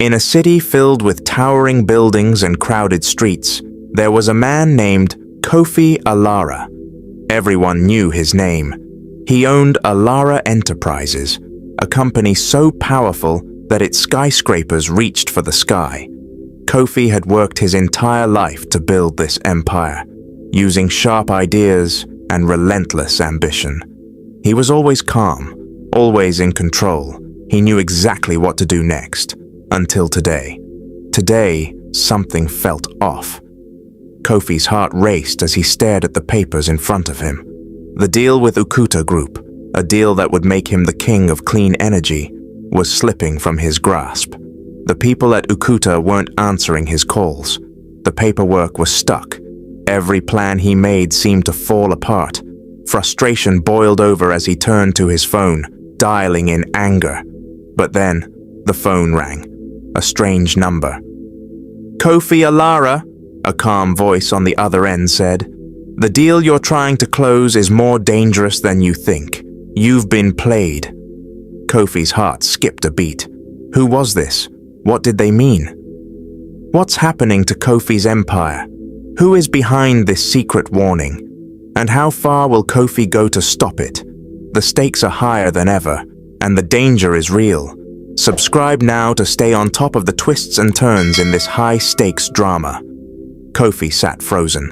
In a city filled with towering buildings and crowded streets, there was a man named Kofi Alara. Everyone knew his name. He owned Alara Enterprises, a company so powerful that its skyscrapers reached for the sky. Kofi had worked his entire life to build this empire, using sharp ideas and relentless ambition. He was always calm, always in control. He knew exactly what to do next, until today. Today, something felt off. Kofi's heart raced as he stared at the papers in front of him. The deal with Ukuta Group, a deal that would make him the king of clean energy, was slipping from his grasp. The people at Ukuta weren't answering his calls. The paperwork was stuck. Every plan he made seemed to fall apart. Frustration boiled over as he turned to his phone, dialing in anger. But then, the phone rang. A strange number. "Kofi Alara," a calm voice on the other end said. "The deal you're trying to close is more dangerous than you think. You've been played." Kofi's heart skipped a beat. Who was this? What did they mean? What's happening to Kofi's empire? Who is behind this secret warning? And how far will Kofi go to stop it? The stakes are higher than ever, and the danger is real. Subscribe now to stay on top of the twists and turns in this high-stakes drama. Kofi sat frozen.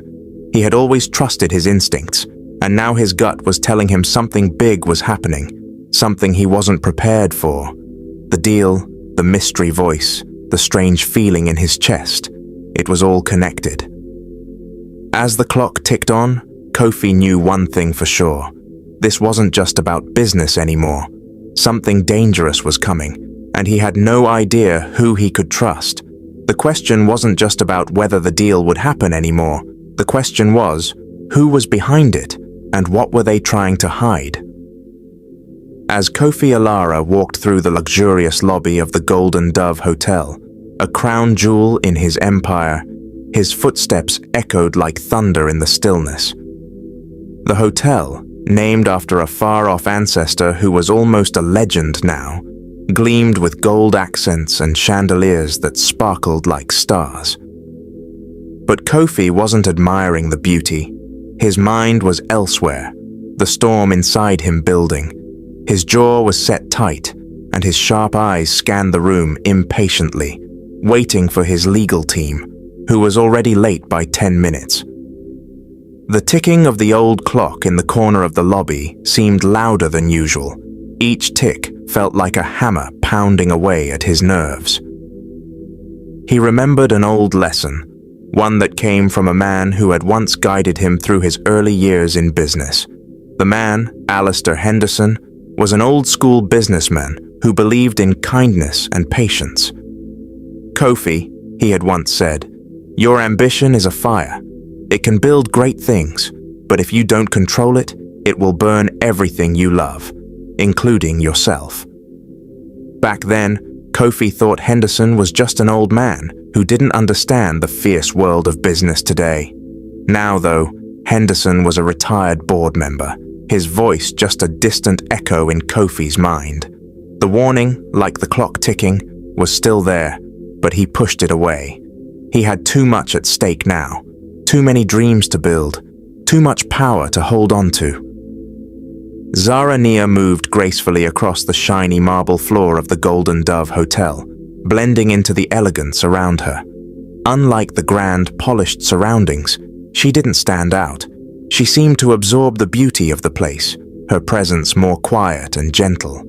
He had always trusted his instincts, and now his gut was telling him something big was happening, something he wasn't prepared for. The deal, the mystery voice, the strange feeling in his chest, it was all connected. As the clock ticked on, Kofi knew one thing for sure. This wasn't just about business anymore. Something dangerous was coming, and he had no idea who he could trust. The question wasn't just about whether the deal would happen anymore. The question was, who was behind it, and what were they trying to hide? As Kofi Alara walked through the luxurious lobby of the Golden Dove Hotel, a crown jewel in his empire, his footsteps echoed like thunder in the stillness. The hotel, named after a far-off ancestor who was almost a legend now, gleamed with gold accents and chandeliers that sparkled like stars. But Kofi wasn't admiring the beauty. His mind was elsewhere, the storm inside him building. His jaw was set tight, and his sharp eyes scanned the room impatiently, waiting for his legal team, who was already late by 10 minutes. The ticking of the old clock in the corner of the lobby seemed louder than usual. Each tick felt like a hammer pounding away at his nerves. He remembered an old lesson, one that came from a man who had once guided him through his early years in business. The man, Alistair Henderson, was an old-school businessman who believed in kindness and patience. "Kofi," he had once said, "your ambition is a fire. It can build great things, but if you don't control it, it will burn everything you love, including yourself." Back then, Kofi thought Henderson was just an old man who didn't understand the fierce world of business today. Now, though, Henderson was a retired board member, his voice just a distant echo in Kofi's mind. The warning, like the clock ticking, was still there, but he pushed it away. He had too much at stake now, too many dreams to build, too much power to hold on to. Zara Nia moved gracefully across the shiny marble floor of the Golden Dove Hotel, blending into the elegance around her. Unlike the grand, polished surroundings, she didn't stand out. She seemed to absorb the beauty of the place, her presence more quiet and gentle.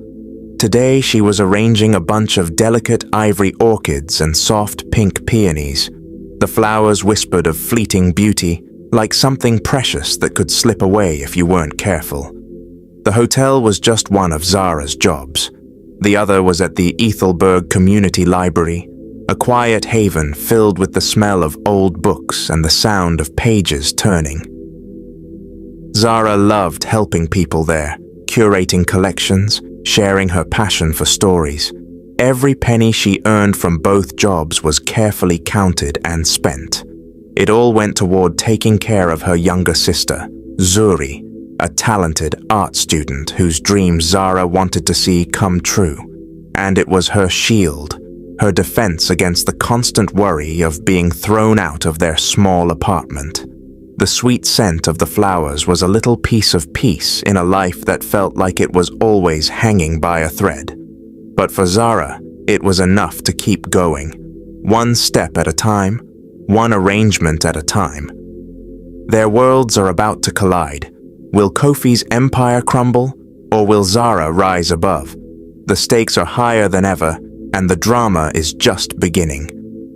Today she was arranging a bunch of delicate ivory orchids and soft pink peonies. The flowers whispered of fleeting beauty, like something precious that could slip away if you weren't careful. The hotel was just one of Zara's jobs. The other was at the Ethelberg Community Library, a quiet haven filled with the smell of old books and the sound of pages turning. Zara loved helping people there, curating collections, sharing her passion for stories. Every penny she earned from both jobs was carefully counted and spent. It all went toward taking care of her younger sister, Zuri, a talented art student whose dreams Zara wanted to see come true. And it was her shield, her defense against the constant worry of being thrown out of their small apartment. The sweet scent of the flowers was a little piece of peace in a life that felt like it was always hanging by a thread. But for Zara, it was enough to keep going, one step at a time, one arrangement at a time. Their worlds are about to collide. Will Kofi's empire crumble, or will Zara rise above? The stakes are higher than ever, and the drama is just beginning.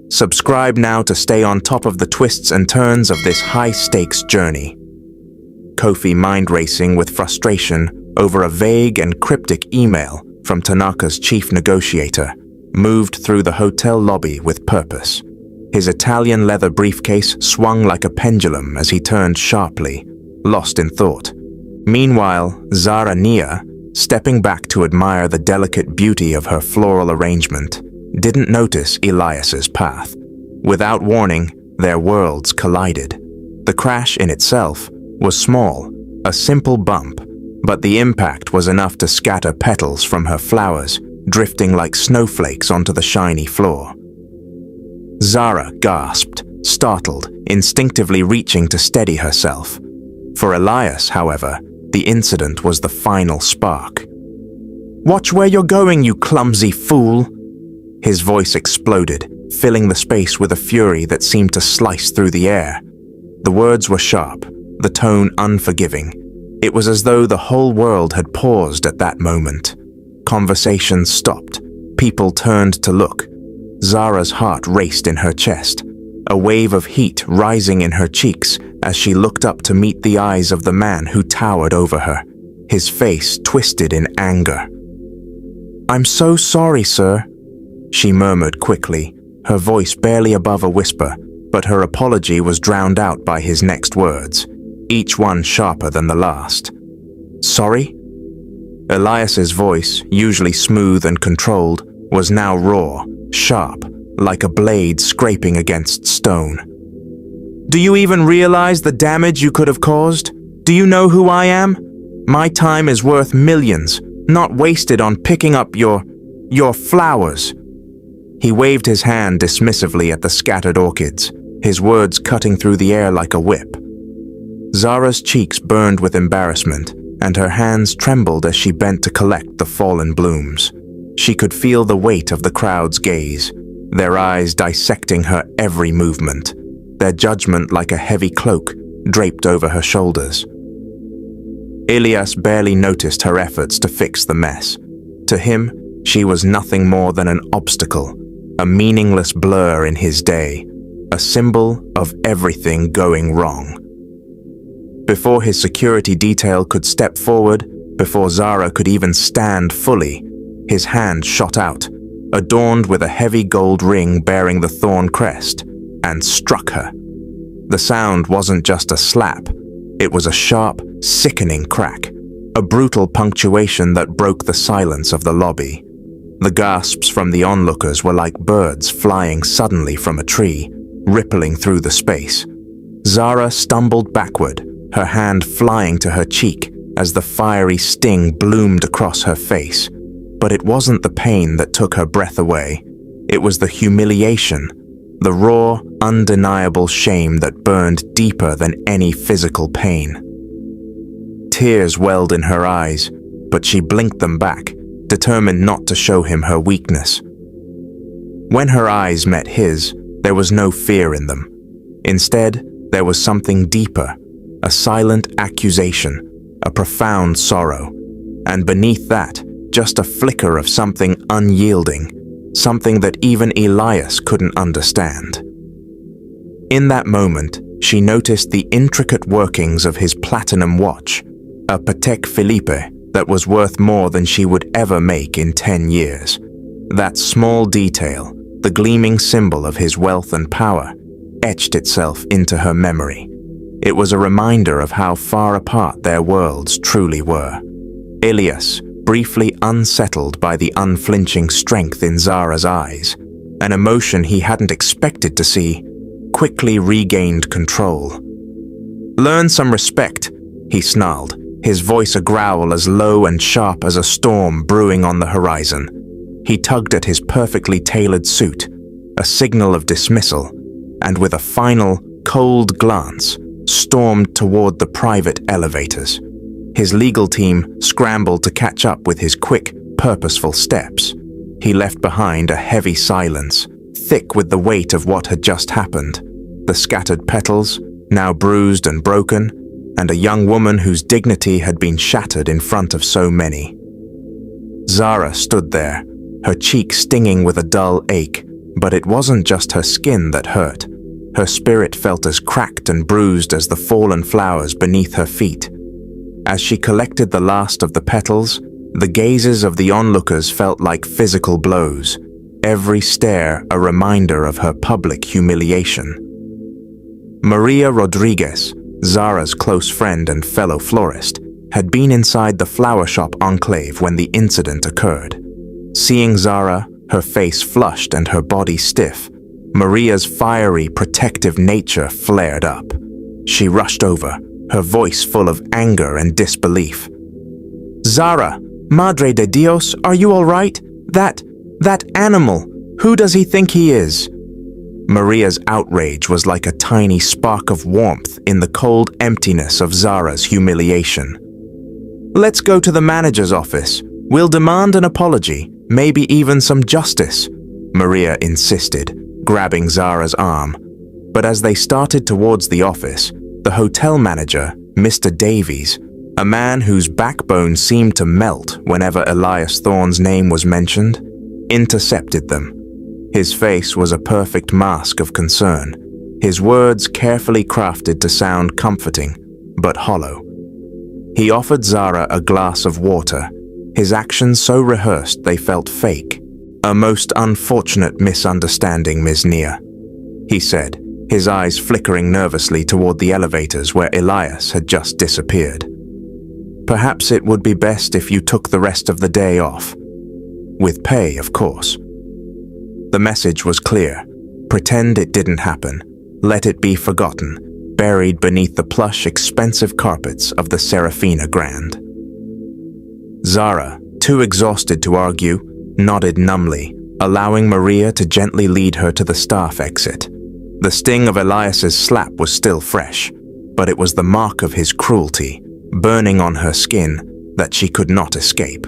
Subscribe now to stay on top of the twists and turns of this high-stakes journey. Kofi mind-racing with frustration over a vague and cryptic email from Tanaka's chief negotiator, moved through the hotel lobby with purpose. His Italian leather briefcase swung like a pendulum as he turned sharply, lost in thought. Meanwhile, Zara Nia, stepping back to admire the delicate beauty of her floral arrangement, didn't notice Elias's path. Without warning, their worlds collided. The crash in itself was small, a simple bump, but the impact was enough to scatter petals from her flowers, drifting like snowflakes onto the shiny floor. Zara gasped, startled, instinctively reaching to steady herself. For Elias, however, the incident was the final spark. "Watch where you're going, you clumsy fool!" His voice exploded, filling the space with a fury that seemed to slice through the air. The words were sharp, the tone unforgiving. It was as though the whole world had paused at that moment. Conversations stopped. People turned to look. Zara's heart raced in her chest, a wave of heat rising in her cheeks as she looked up to meet the eyes of the man who towered over her, his face twisted in anger. "I'm so sorry, sir," she murmured quickly, her voice barely above a whisper, but her apology was drowned out by his next words, each one sharper than the last. "Sorry?" Elias's voice, usually smooth and controlled, was now raw, sharp, like a blade scraping against stone. "Do you even realize the damage you could have caused? Do you know who I am? My time is worth millions, not wasted on picking up your flowers." He waved his hand dismissively at the scattered orchids, his words cutting through the air like a whip. Zara's cheeks burned with embarrassment, and her hands trembled as she bent to collect the fallen blooms. She could feel the weight of the crowd's gaze, their eyes dissecting her every movement, their judgment like a heavy cloak draped over her shoulders. Elias barely noticed her efforts to fix the mess. To him, she was nothing more than an obstacle, a meaningless blur in his day, a symbol of everything going wrong. Before his security detail could step forward, before Zara could even stand fully, his hand shot out, adorned with a heavy gold ring bearing the thorn crest, and struck her. The sound wasn't just a slap, it was a sharp, sickening crack, a brutal punctuation that broke the silence of the lobby. The gasps from the onlookers were like birds flying suddenly from a tree, rippling through the space. Zara stumbled backward, her hand flying to her cheek as the fiery sting bloomed across her face. But it wasn't the pain that took her breath away. It was the humiliation, the raw, undeniable shame that burned deeper than any physical pain. Tears welled in her eyes, but she blinked them back, determined not to show him her weakness. When her eyes met his, there was no fear in them. Instead, there was something deeper, a silent accusation, a profound sorrow, and beneath that, just a flicker of something unyielding, something that even Elias couldn't understand. In that moment, she noticed the intricate workings of his platinum watch, a Patek Philippe that was worth more than she would ever make in 10 years. That small detail, the gleaming symbol of his wealth and power, etched itself into her memory. It was a reminder of how far apart their worlds truly were. Elias, briefly unsettled by the unflinching strength in Zara's eyes, an emotion he hadn't expected to see, quickly regained control. "Learn some respect," he snarled, his voice a growl as low and sharp as a storm brewing on the horizon. He tugged at his perfectly tailored suit, a signal of dismissal, and with a final, cold glance, stormed toward the private elevators. His legal team scrambled to catch up with his quick, purposeful steps. He left behind a heavy silence, thick with the weight of what had just happened. The scattered petals, now bruised and broken, and a young woman whose dignity had been shattered in front of so many. Zara stood there, her cheek stinging with a dull ache, but it wasn't just her skin that hurt. Her spirit felt as cracked and bruised as the fallen flowers beneath her feet. As she collected the last of the petals, the gazes of the onlookers felt like physical blows, every stare a reminder of her public humiliation. Maria Rodriguez, Zara's close friend and fellow florist, had been inside the flower shop enclave when the incident occurred. Seeing Zara, her face flushed and her body stiff, Maria's fiery, protective nature flared up. She rushed over, her voice full of anger and disbelief. "Zara, Madre de Dios, are you all right? That animal, who does he think he is?" Maria's outrage was like a tiny spark of warmth in the cold emptiness of Zara's humiliation. "Let's go to the manager's office. We'll demand an apology, maybe even some justice," Maria insisted, grabbing Zara's arm. But as they started towards the office, the hotel manager, Mr. Davies, a man whose backbone seemed to melt whenever Elias Thorne's name was mentioned, intercepted them. His face was a perfect mask of concern, his words carefully crafted to sound comforting, but hollow. He offered Zara a glass of water, his actions so rehearsed they felt fake. "A most unfortunate misunderstanding, Ms. Nia," he said, his eyes flickering nervously toward the elevators where Elias had just disappeared. "Perhaps it would be best if you took the rest of the day off. With pay, of course." The message was clear. Pretend it didn't happen. Let it be forgotten, buried beneath the plush, expensive carpets of the Serafina Grand. Zara, too exhausted to argue, nodded numbly, allowing Maria to gently lead her to the staff exit. The sting of Elias's slap was still fresh, but it was the mark of his cruelty, burning on her skin, that she could not escape.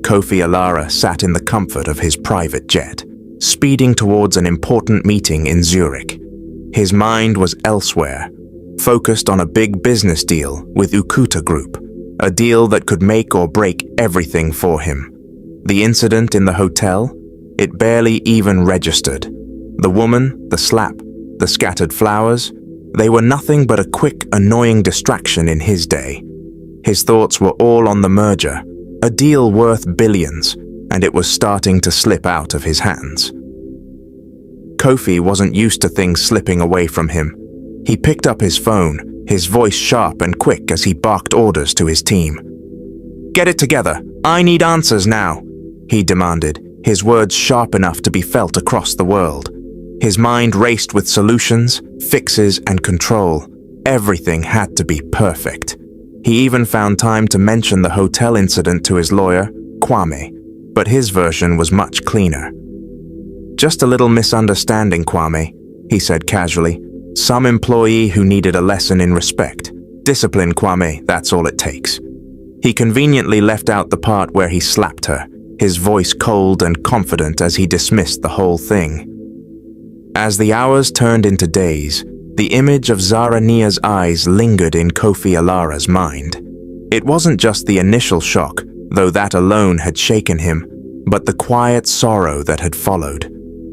Kofi Alara sat in the comfort of his private jet, speeding towards an important meeting in Zurich. His mind was elsewhere, focused on a big business deal with Ukuta Group, a deal that could make or break everything for him. The incident in the hotel, it barely even registered. The woman, the slap, the scattered flowers, they were nothing but a quick, annoying distraction in his day. His thoughts were all on the merger, a deal worth billions, and it was starting to slip out of his hands. Kofi wasn't used to things slipping away from him. He picked up his phone, his voice sharp and quick as he barked orders to his team. "Get it together. I need answers now," he demanded, his words sharp enough to be felt across the world. His mind raced with solutions, fixes, and control. Everything had to be perfect. He even found time to mention the hotel incident to his lawyer, Kwame, but his version was much cleaner. "Just a little misunderstanding, Kwame," he said casually. "Some employee who needed a lesson in respect. Discipline, Kwame, that's all it takes." He conveniently left out the part where he slapped her, his voice cold and confident as he dismissed the whole thing. As the hours turned into days, the image of Zara Nia's eyes lingered in Kofi Alara's mind. It wasn't just the initial shock, though that alone had shaken him, but the quiet sorrow that had followed.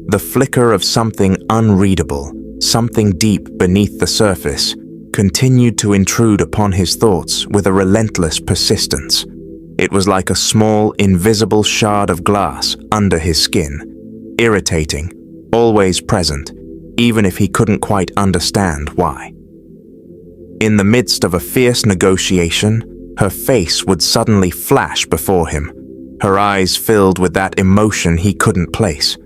The flicker of something unreadable, something deep beneath the surface, continued to intrude upon his thoughts with a relentless persistence. It was like a small, invisible shard of glass under his skin, irritating, always present, even if he couldn't quite understand why. In the midst of a fierce negotiation, her face would suddenly flash before him, her eyes filled with that emotion he couldn't place.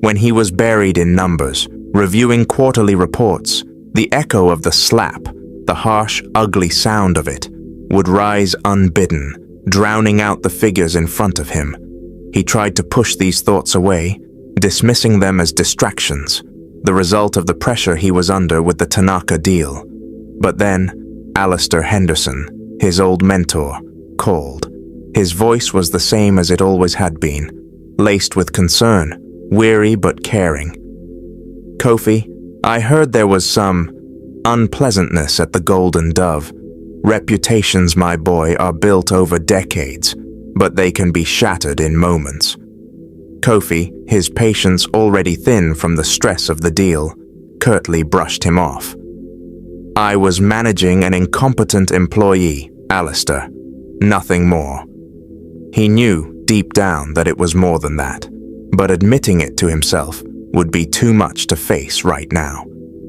When he was buried in numbers, reviewing quarterly reports, the echo of the slap, the harsh, ugly sound of it, would rise unbidden, drowning out the figures in front of him. He tried to push these thoughts away, dismissing them as distractions, the result of the pressure he was under with the Tanaka deal. But then, Alistair Henderson, his old mentor, called. His voice was the same as it always had been, laced with concern, weary but caring. "Kofi, I heard there was some unpleasantness at the Golden Dove. Reputations, my boy, are built over decades, but they can be shattered in moments." Kofi, his patience already thin from the stress of the deal, curtly brushed him off. "I was managing an incompetent employee, Alistair. Nothing more." He knew deep down that it was more than that, but admitting it to himself would be too much to face right now.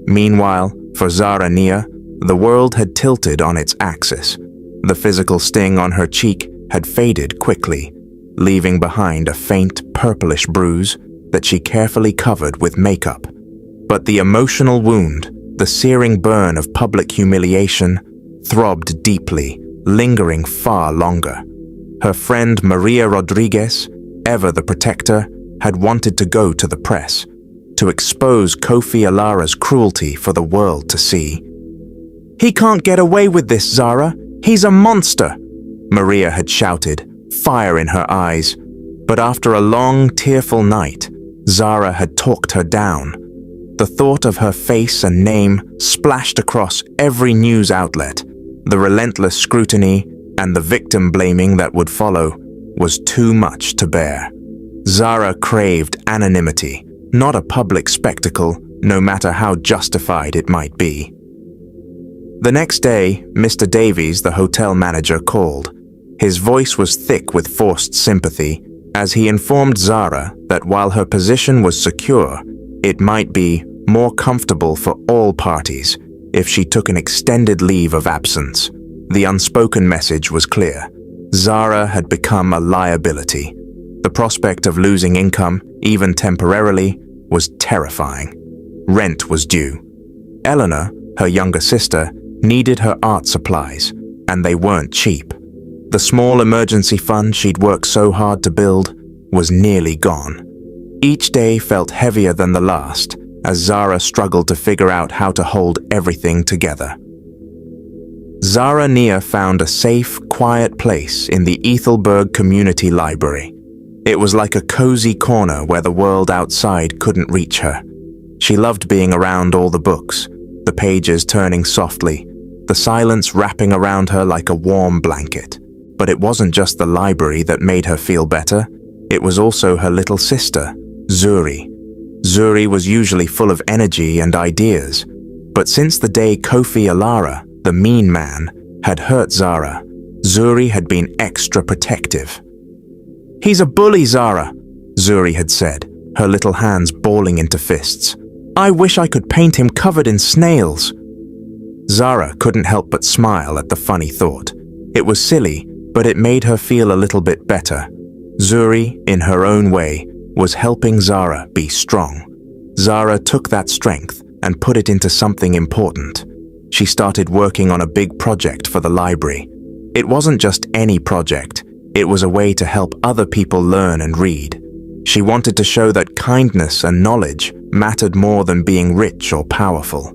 Meanwhile, for Zara Near, the world had tilted on its axis. The physical sting on her cheek had faded quickly, leaving behind a faint purplish bruise that she carefully covered with makeup. But the emotional wound, the searing burn of public humiliation, throbbed deeply, lingering far longer. Her friend Maria Rodriguez, ever the protector, had wanted to go to the press, to expose Kofi Alara's cruelty for the world to see. "He can't get away with this, Zara. He's a monster," Maria had shouted, fire in her eyes. But after a long, tearful night, Zara had talked her down. The thought of her face and name splashed across every news outlet. The relentless scrutiny and the victim blaming that would follow was too much to bear. Zara craved anonymity, not a public spectacle, no matter how justified it might be. The next day, Mr. Davies, the hotel manager, called. His voice was thick with forced sympathy as he informed Zara that while her position was secure, it might be more comfortable for all parties if she took an extended leave of absence. The unspoken message was clear. Zara had become a liability. The prospect of losing income, even temporarily, was terrifying. Rent was due. Eleanor, her younger sister, needed her art supplies, and they weren't cheap. The small emergency fund she'd worked so hard to build was nearly gone. Each day felt heavier than the last as Zara struggled to figure out how to hold everything together. Zara Near found a safe, quiet place in the Ethelberg Community Library. It was like a cozy corner where the world outside couldn't reach her. She loved being around all the books, the pages turning softly, the silence wrapping around her like a warm blanket. But it wasn't just the library that made her feel better. It was also her little sister, Zuri. Zuri was usually full of energy and ideas, but since the day Kofi Alara, the mean man, had hurt Zara, Zuri had been extra protective. "He's a bully, Zara," Zuri had said, her little hands balling into fists. "I wish I could paint him covered in snails." Zara couldn't help but smile at the funny thought. It was silly, but it made her feel a little bit better. Zuri, in her own way, was helping Zara be strong. Zara took that strength and put it into something important. She started working on a big project for the library. It wasn't just any project, it was a way to help other people learn and read. She wanted to show that kindness and knowledge mattered more than being rich or powerful.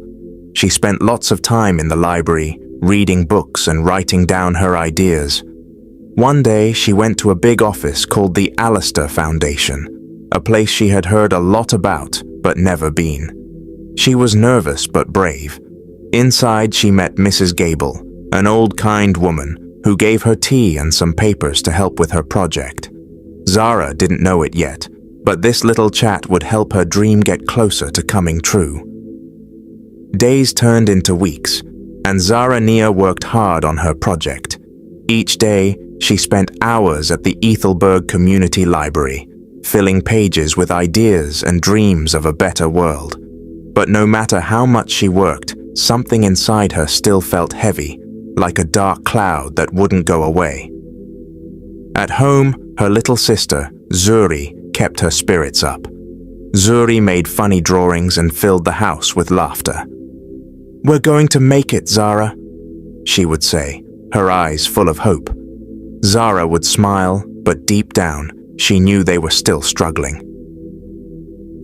She spent lots of time in the library, reading books and writing down her ideas. One day, she went to a big office called the Alistair Foundation, a place she had heard a lot about but never been. She was nervous but brave. Inside, she met Mrs. Gable, an old kind woman who gave her tea and some papers to help with her project. Zara didn't know it yet, but this little chat would help her dream get closer to coming true. Days turned into weeks, and Zara Near worked hard on her project. Each day, she spent hours at the Ethelberg Community Library, filling pages with ideas and dreams of a better world. But no matter how much she worked, something inside her still felt heavy, like a dark cloud that wouldn't go away. At home, her little sister, Zuri, kept her spirits up. Zuri made funny drawings and filled the house with laughter. "We're going to make it, Zara," she would say, her eyes full of hope. Zara would smile, but deep down, she knew they were still struggling.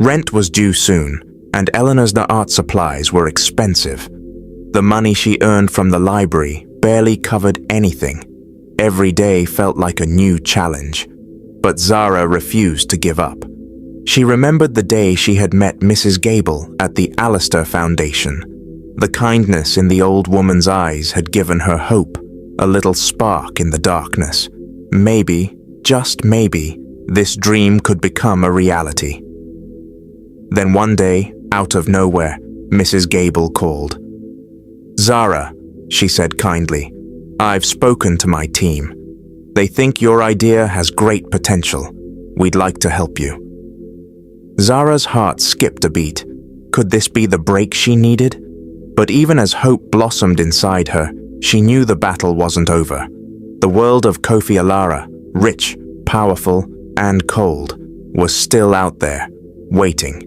Rent was due soon, and Eleanor's art supplies were expensive. The money she earned from the library barely covered anything. Every day felt like a new challenge. But Zara refused to give up. She remembered the day she had met Mrs. Gable at the Alistair Foundation. The kindness in the old woman's eyes had given her hope, a little spark in the darkness. Maybe, just maybe, this dream could become a reality. Then one day, out of nowhere, Mrs. Gable called. "Zara," she said kindly, "I've spoken to my team. They think your idea has great potential. We'd like to help you." Zara's heart skipped a beat. Could this be the break she needed? But even as hope blossomed inside her, she knew the battle wasn't over. The world of Kofi Alara, rich, powerful, and cold, was still out there, waiting.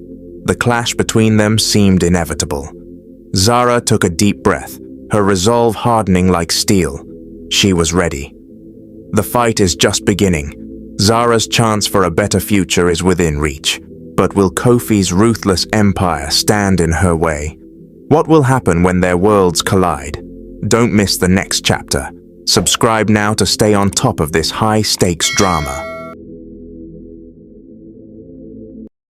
The clash between them seemed inevitable. Zara took a deep breath, her resolve hardening like steel. She was ready. The fight is just beginning. Zara's chance for a better future is within reach. But will Kofi's ruthless empire stand in her way? What will happen when their worlds collide? Don't miss the next chapter. Subscribe now to stay on top of this high-stakes drama.